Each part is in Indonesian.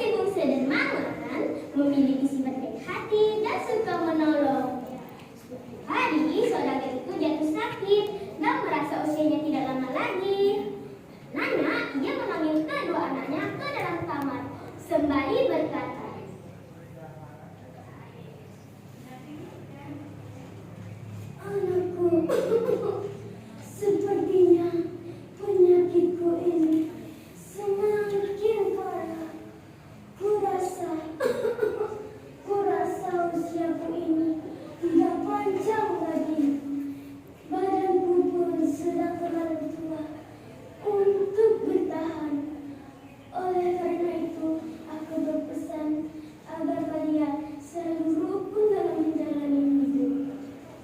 si bungsu dermawan memiliki sifat baik hati dan suka menolong. Suatu hari saudagar itu jatuh sakit dan merasa usianya tidak lama lagi. Karenanya ia memanggil kedua anaknya ke dalam kamar sembari berkata, "Anakku, sepertinya penyakitku ini semakin parah. Kurasa usiaku ini tidak panjang lagi. Badanku pun sudah terlalu tua untuk bertahan. Oleh karena itu, aku berpesan agar kalian selalu rukun dalam menjalani hidup,"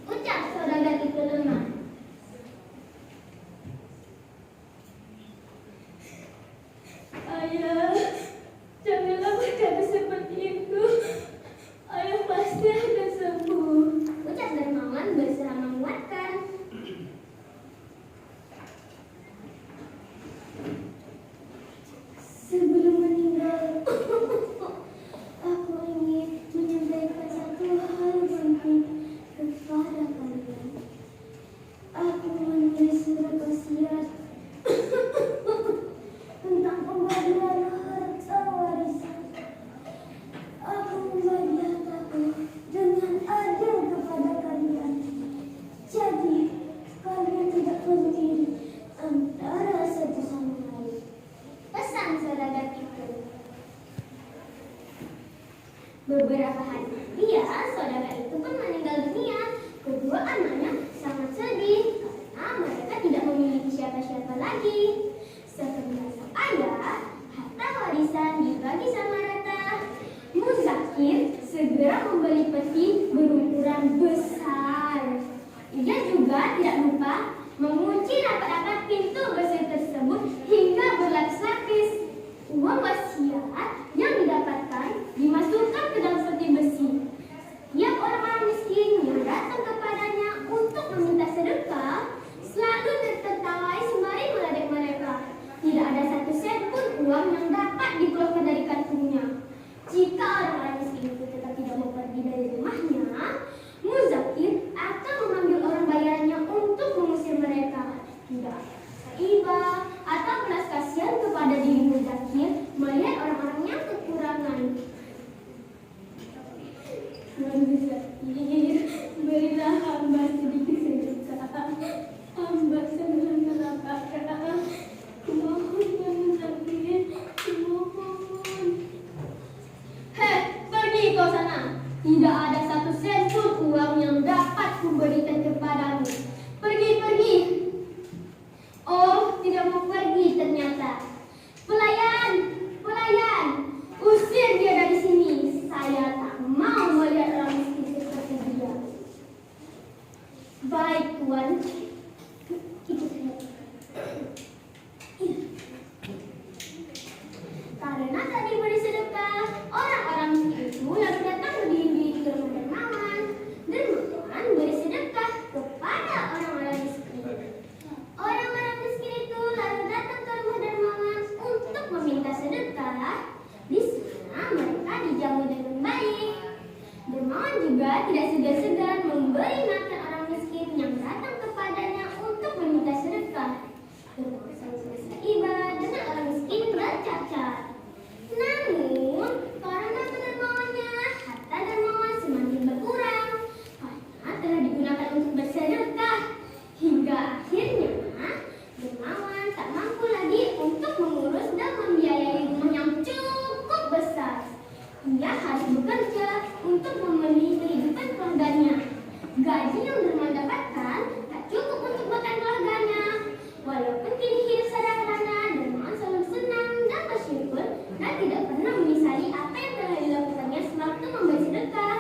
ucap saudagar itu lemah. "Ayah, janganlah berkata seperti itu. Ayah pasti akan sembuh," ucap dermawan berusaha menguatkan. "Sebelum meninggal, aku ingin menyampaikan satu hal penting kepada kalian. Aku menulis surat wasiat tentang pembagian harta warisan. Aku membagi hartaku dengan adil kepada kalian. Jadi, kalian tidak perlu iri antara satu sama lain," pesan saudagar itu. Beberapa hari kemudian, saudagar itu pun meninggal dunia. Kedua anaknya sangat sedih karena mereka tidak memiliki siapa-siapa lagi. Setelah sang ayah, harta warisan dibagi sama rata. Muzakir segera membeli peti berukuran besar. Ia juga tidak lupa mengunci rapat-rapat pintu besi tersebut hingga berlapis-lapis. Uang wasiat yang didapatkan dimasukkan ke dalam peti besi. Setiap orang-orang miskin yang datang kepadanya untuk meminta sedekah selalu tertawai sembari meledek mereka. Tidak ada satu sen pun uang yang dapat dikeluarkan dari kantongnya. Jika orang-orang miskin itu tetap tidak mau pergi dari rumahnya, Muzakir akan memanggil orang bayarannya untuk mengusir mereka. Tidak ada rasa iba atau belas kasihan kepada diri Muzakir melihat orang-orang yang kekurangan. "Muzakir, berilah hamba sedikit sedekah. Hamba senang melapangkan. Mohon ya Muzakir, mohon." "Hei, pergi kau sana. Tidak ada satu sen pun uang yang dapat kuberikan kepadamu. Pergi." "Oh, tidak mau pergi ternyata. Pelayan, usir dia dari sini. Saya tak mau melihat orang miskin seperti dia." "Baik, Tuan. Ikut saya." Karena tadi beri sedekah, orang-orang miskin itu lalu datang berdiri ke rumah dermawan. Dermawan beri sedekah kepada orang-orang miskin. Orang-orang miskin itu lalu datang ke rumah dermawan untuk meminta sedekah. Di sana mereka dijamu dengan baik. Dermawan juga tidak segan-segan memberi makan orang miskin yang datang kepadanya untuk meminta sedekah. Dermawan selalu merasa iba dengan orang miskin bercacat. Namun, karena kedermawannya, harta dermawan semakin berkurang karena telah digunakan untuk bersedekah. Hingga akhirnya, dermawan tak mampu lagi untuk mengurus dan membiayai rumah yang cukup besar. Ia harus bekerja untuk memenuhi kehidupan keluarganya. Gaji yang dermawan dapatkan tak cukup untuk makan keluarganya. Walaupun kini hidup sederhana, dermawan selalu senang dan bersyukur dan tidak pernah menyesali apa yang telah dilakukannya sewaktu memberi sedekah.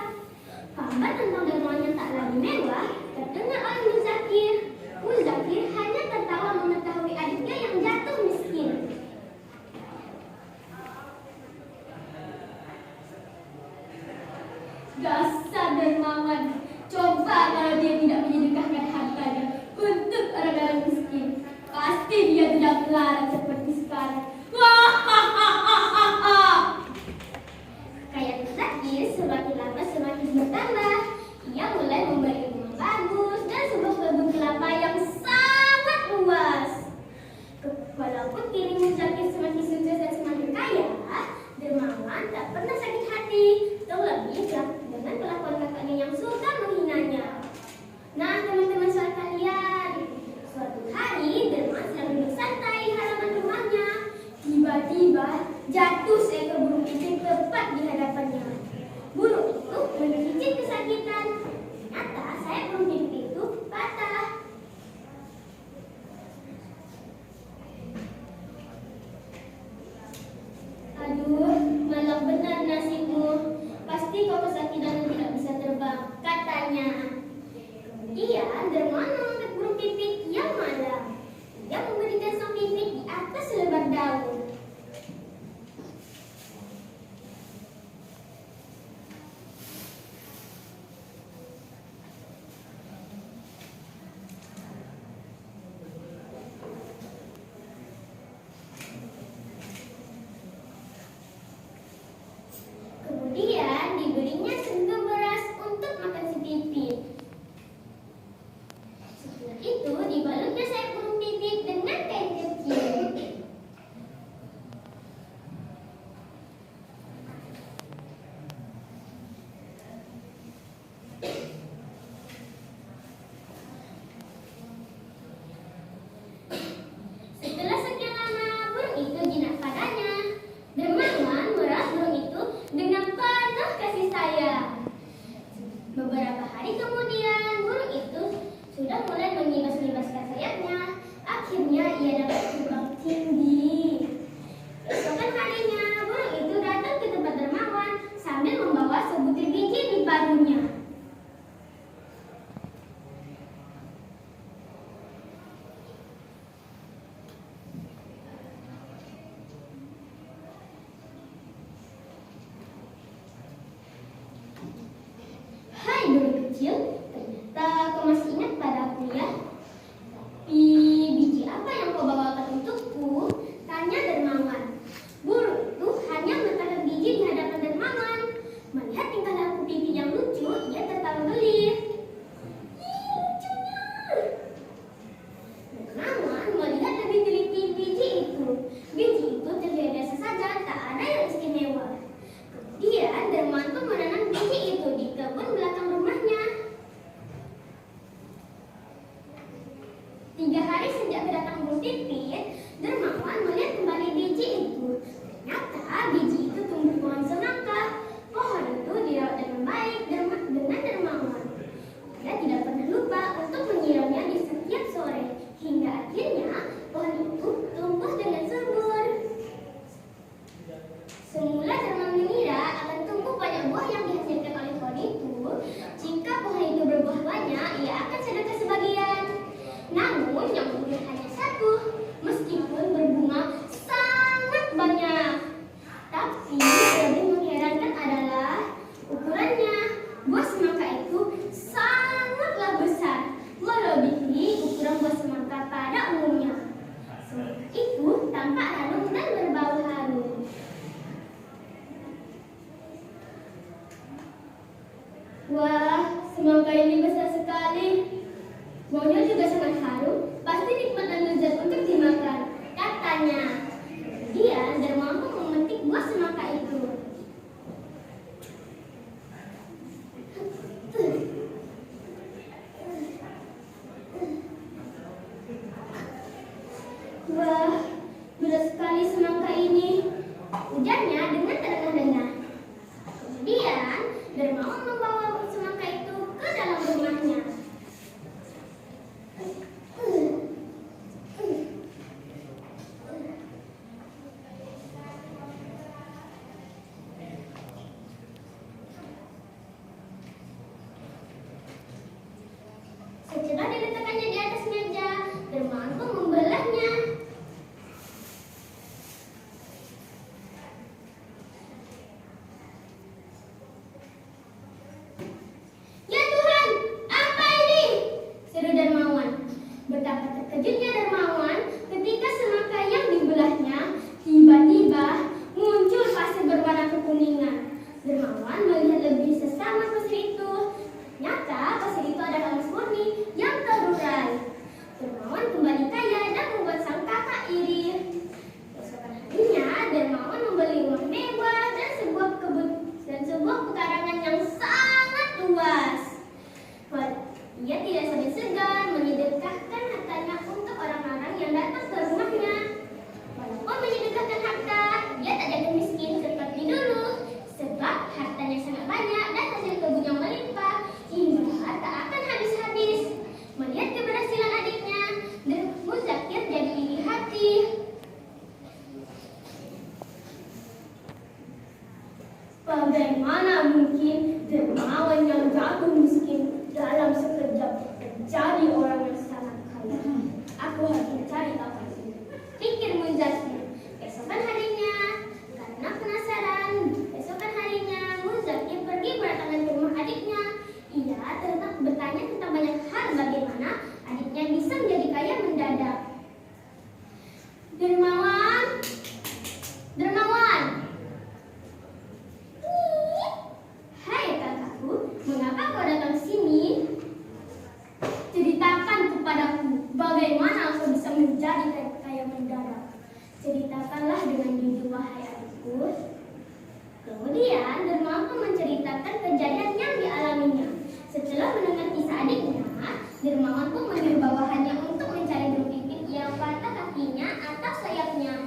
Kabar tentang dermawan yang tak lagi mewah terdengar oleh Muzakir. Muzakir hanya tertawa mengetahui adiknya yang jatuh miskin. "Dasar dermawan, coba kalau dia tidak menyedekahkan hartanya untuk orang-orang miskin. Pasti dia tidak melarat seperti sekarang." pernah sakit hati, terlebih dengan kelakuan kakaknya yang suka menghinanya. Nah, teman-teman sekalian, suatu hari Derma sedang duduk santai di halaman rumahnya. Tiba-tiba jatuh seekor burung pipit tepat di hadapannya. Burung itu menggigit kesakitan. Ternyata sayap burung pipit itu patah. Aduh, malang benar nasibmu. Pasti kau kesakitan dan tidak bisa terbang, katanya. Kemudian Derma mengangkat burung pipit yang malang. Dia memberikan sang pipit di atas selebar daun. Kemudian diberinya sendok beras untuk makan si pipit. Setelah itu dibalutnya sayap burung pipit dengan kain kecil. Setelah sekian lama burung itu jinak padanya. Dermawan merawat burung itu dengan penuh kasih sayang. Beberapa hari kemudian burung itu sudah mulai mengibas-ibaskan sayapnya. Akhirnya ia dapat terbang tinggi. Esokan harinya burung itu datang ke tempat Dermawan sambil membawa sebutir biji di paruhnya. Hai burung kecil, ternyata kau masih ingat padaku ya? Tapi biji apa yang kau bawakan untukku? Tanya Dermawan. Burung itu hanya meletakkan biji di hadapan Dermawan. Melihat tingkah laku pipi yang lucu, ia tertawa gelir. Ih, lucunya! Dermawan melihat lebih teliti biji itu. Biji itu terlihat biasa saja, tak ada yang istimewa. Kemudian Dermawan pun menanam biji itu di kebun belakang rumahnya. 3 hari sejak kedatangan burung pipit, Dermawan melihat kembali biji itu. Ternyata biji itu tumbuh pohon semangka. Pohon itu dirawat dengan baik dengan Dermawan. Dia tidak pernah lupa untuk menyiramnya di setiap sore. Hingga akhirnya pohon itu tumbuh dengan subur. Semula Dermawan mengira akan tumbuh banyak buah yang dihasilkan oleh pohon itu. Jika pohon itu berbuah banyak, ia akan sedekah sebagian. Namun yang berbuah hanya satu, meskipun berbunga sangat banyak. Tapi lebih mengherankan adalah ukurannya. Buah semangka itu sangatlah besar, melebihi ukuran buah semangka pada umumnya. Semangka itu tampak harum dan berbau harum. Wah, semangka ini besar sekali. Baunya juga sangat harum, pasti nikmat dan lezat untuk dimakan, katanya. Kemudian Dermawan pun memetik buah semangka itu. Wah, berat sekali semangka ini, ujarnya dengan terengah-engah. Kemudian Dermawan membawa semangka itu ke dalam rumahnya. Bagaimana mungkin dermawan yang jatuh miskin dalam sekejap menjadi orang yang sangat kaya? Aku harus mencari tahu hasilnya, pikir Muzakir. Keesokan harinya, karena penasaran, Muzakir pergi berdatangan ke rumah adiknya. Ia bertanya tentang banyak hal, bagaimana adiknya bisa menjadi kaya mendadak. Dermawan, hai kakakku, mengapa kau datang sini? Ceritakan kepadaku, bagaimana kau bisa menjadi kaya mendadak. Ceritakanlah dengan jujur, wahai adikku. Kemudian Dermawan pun menceritakan kejadian yang dialaminya. Setelah mendengar kisah adiknya, Dermawan pun menyuruh bawahannya untuk mencari burung pipit yang patah kakinya atau sayapnya.